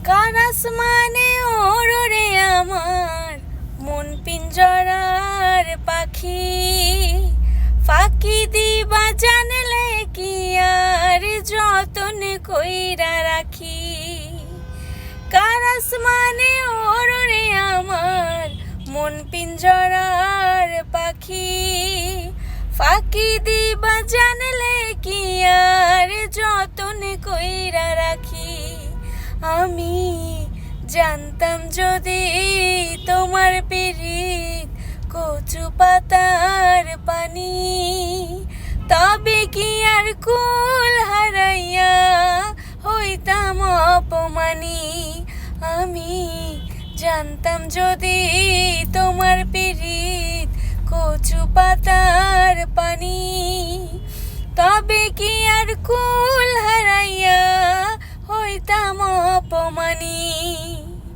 কার আসমানে ওরে আমার মন পিঞ্জরার পাখি, ফাঁকি দিবা জানলে কি আর যতন কইরা রাখি। কার আসমানে ওরে আমার মন পিঞ্জরার পাখি, ফাঁকি দিবা জানলে কি আর যতন কইরা রাখি। আমি জানতাম যদি তোমার পিরিত কচু পাতার পানি, তবে কি আর কুল হারাইয়া হইতাম অপমানি। আমি জানতাম যদি তোমার পিরিত কচু পাতার পানি, তবে কি আর কুল হারাইয়া হইতাম অপমানি।